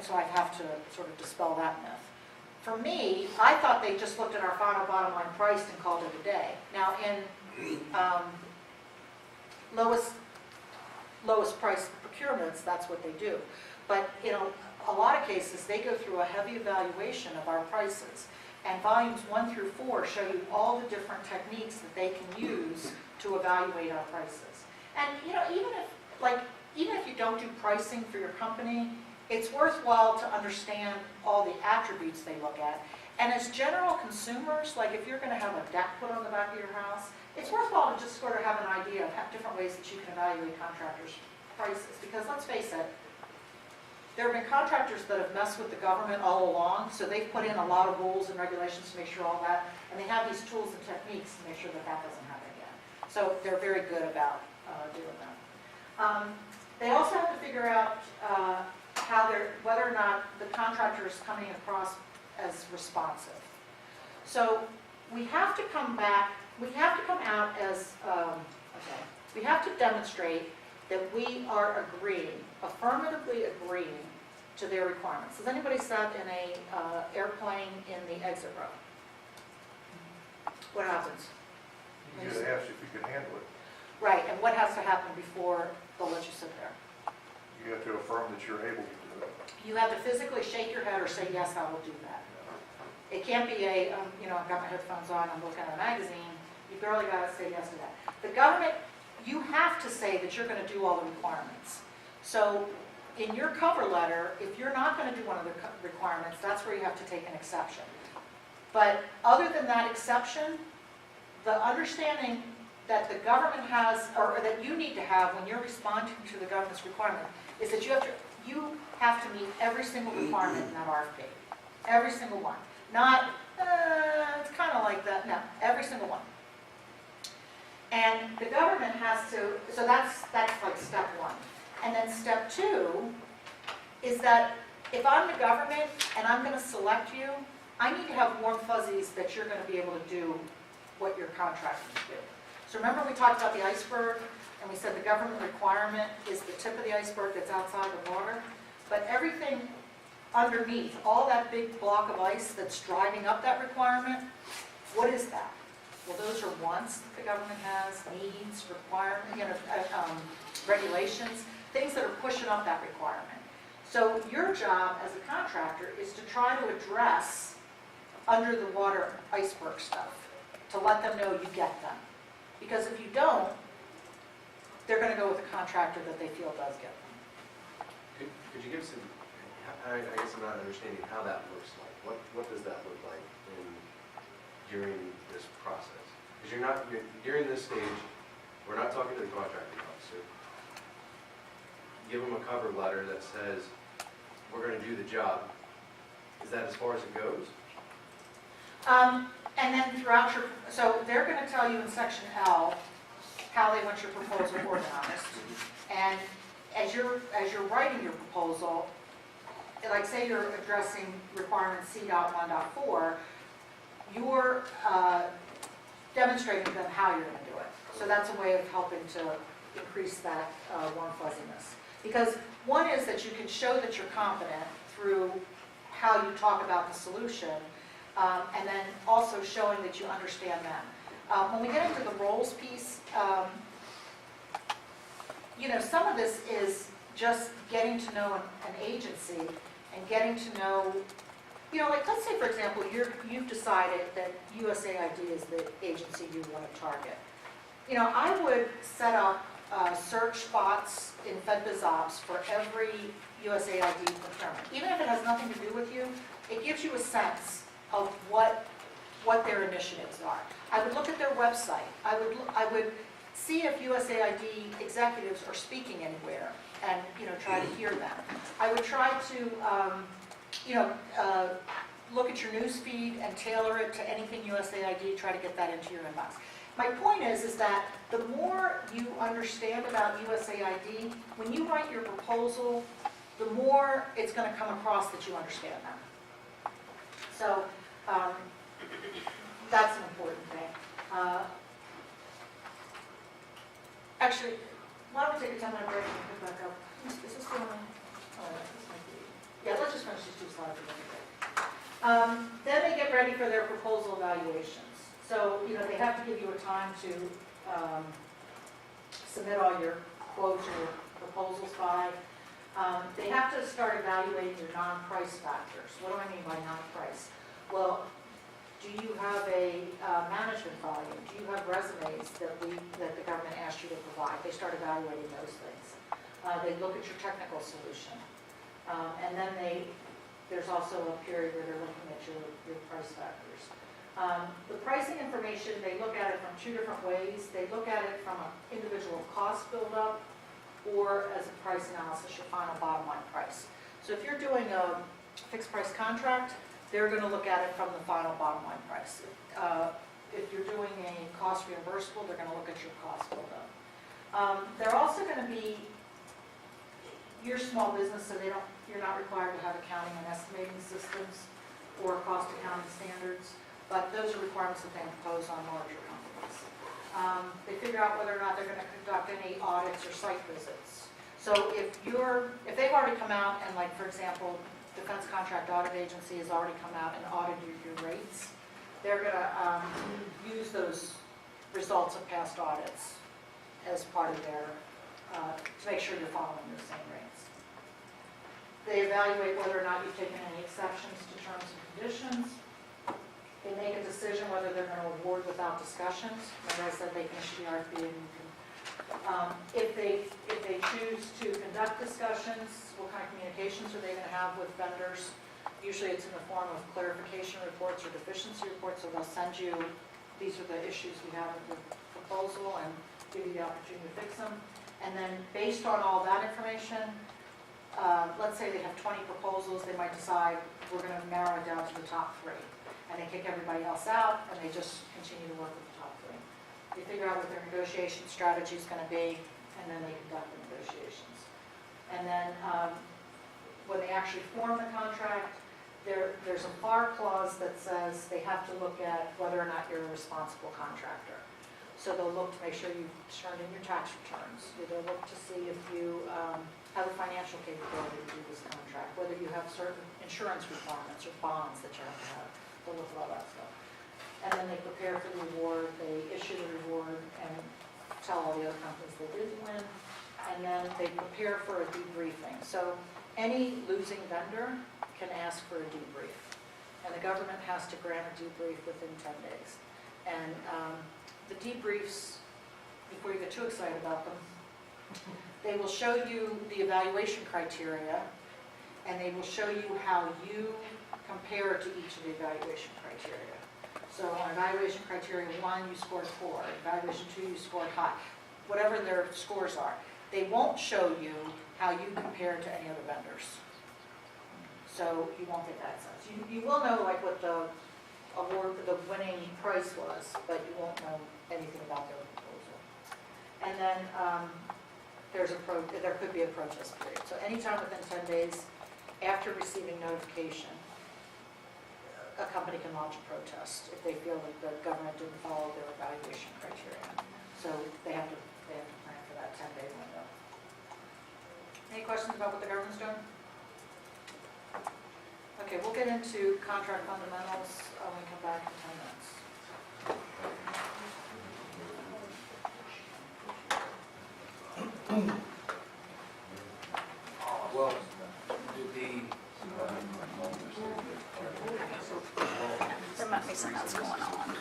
so I have to sort of dispel that myth. For me, I thought they just looked at our final bottom line price and called it a day. Now, in lowest price procurements, that's what they do. But in a lot of cases, they go through a heavy evaluation of our prices. And volumes 1 through 4 show you all the different techniques that they can use to evaluate our prices. And even if you don't do pricing for your company, it's worthwhile to understand all the attributes they look at. And as general consumers, like if you're going to have a deck put on the back of your house, it's worthwhile to just sort of have an idea of different ways that you can evaluate contractors' prices. Because let's face it, there have been contractors that have messed with the government all along, so they've put in a lot of rules and regulations to make sure all that, and they have these tools and techniques to make sure that that doesn't happen again. So they're very good about doing that. They also have to figure out whether or not the contractor is coming across as responsive. So we have to come out as, we have to demonstrate that we are affirmatively agreeing to their requirements. Has anybody sat in a airplane in the exit row? What happens? You get asked if you can handle it. Right, and what has to happen before they'll let you sit there? You have to affirm that you're able to do it. You have to physically shake your head or say, yes, I will do that. It can't be I've got my headphones on, I'm looking at a magazine. You barely got to say yes to that. The government, you have to say that you're going to do all the requirements. So in your cover letter, if you're not going to do one of the requirements, that's where you have to take an exception. But other than that exception, the understanding that the government has, or that you need to have when you're responding to the government's requirement, is that you have to meet every single requirement in that RFP. Every single one. Not, it's kind of like that, no, every single one. And the government has to, so that's like step one. And then step two is that if I'm the government and I'm going to select you, I need to have warm fuzzies that you're going to be able to do what you're contracted to do. So remember we talked about the iceberg, and we said the government requirement is the tip of the iceberg that's outside the water, but everything underneath, all that big block of ice that's driving up that requirement, what is that? Well, those are wants that the government has, needs, regulations, things that are pushing up that requirement. So your job as a contractor is to try to address under the water iceberg stuff, to let them know you get them. Because if you don't, they're going to go with a contractor that they feel does get them. Could you give some, I guess I'm not understanding how that looks like. What does that look like during this process? Because during this stage, we're not talking to the contracting officer. Give them a cover letter that says, we're going to do the job. Is that as far as it goes? And then throughout so they're going to tell you in section L how they want your proposal organized. And as you're writing your proposal, like say you're addressing requirements C.1.4, you're demonstrating to them how you're going to do it. So that's a way of helping to increase that warm fuzziness. Because one is that you can show that you're confident through how you talk about the solution, and then also showing that you understand them. When we get into the roles piece, some of this is just getting to know an agency and getting to know, like let's say for example, you've decided that USAID is the agency you want to target. I would set up search bots in FedBizOps for every USAID procurement. Even if it has nothing to do with you, it gives you a sense of what their initiatives are. I would look at their website. I would see if USAID executives are speaking anywhere and try to hear them. I would try to look at your news feed and tailor it to anything USAID, try to get that into your inbox. My point is that the more you understand about USAID, when you write your proposal, the more it's going to come across that you understand them. So that's an important thing. Actually, why don't we take a 10-minute break and pick back up? Is this the one? Oh, this might be. Yeah, let's just two sides of it. Then they get ready for their proposal evaluations. So, you know, they have to give you a time to submit all your quotes or proposals by. They have to start evaluating your non-price factors. What do I mean by non-price? Well, do you have a management volume? Do you have resumes that the government asked you to provide? They start evaluating those things. They look at your technical solution. And then there's also a period where they're looking at your price factors. The pricing information, they look at it from two different ways. They look at it from an individual cost buildup or as a price analysis, your final bottom line price. So if you're doing a fixed price contract, they're going to look at it from the final bottom line price. If you're doing a cost reimbursable, they're going to look at your cost buildup. They're also going to be, you're small business, so you're not required to have accounting and estimating systems or cost accounting standards, but those are requirements that they impose on larger companies. They figure out whether or not they're going to conduct any audits or site visits. So if they've already come out and, like, for example, Defense Contract Audit Agency has already come out and audited your rates, they're going to use those results of past audits as part of their, to make sure you're following the same rates. They evaluate whether or not you've taken any exceptions to terms and conditions. They make a decision whether they're going to award without discussions. Like I said, they can issue the RFP and you can, if they choose to conduct discussions, what kind of communications are they going to have with vendors? Usually it's in the form of clarification reports or deficiency reports, so they'll send you, these are the issues we have with the proposal, and give you the opportunity to fix them. And then based on all that information, let's say they have 20 proposals, they might decide we're going to narrow it down to the top 3. And they kick everybody else out, and they just continue to work with the top 3. They figure out what their negotiation strategy is going to be, and then they conduct the negotiations. And then when they actually form the contract, there's a FAR clause that says they have to look at whether or not you're a responsible contractor. So they'll look to make sure you've turned in your tax returns. They'll look to see if you have the financial capability to do this contract, whether you have certain insurance requirements or bonds that you have to have. They'll look at all that stuff. And then they prepare for the award, they issue the reward and tell all the other companies they did win. And then they prepare for a debriefing. So any losing vendor can ask for a debrief. And the government has to grant a debrief within 10 days. And the debriefs, before you get too excited about them, they will show you the evaluation criteria, and they will show you how you compare to each of the evaluation criteria. So on evaluation criteria 1, you scored 4. Evaluation 2, you scored high. Whatever their scores are. They won't show you how you compare to any other vendors. So you won't get that sense. You will know like what the award, the winning price was, but you won't know anything about their proposal. And then there could be a protest period. So anytime within 10 days after receiving notification, a company can launch a protest if they feel that the government didn't follow their evaluation criteria. So they have to plan for that 10-day window. Any questions about what the government's doing? Okay, we'll get into contract fundamentals when we come back in 10 minutes. Well, did the, There might be something else going on.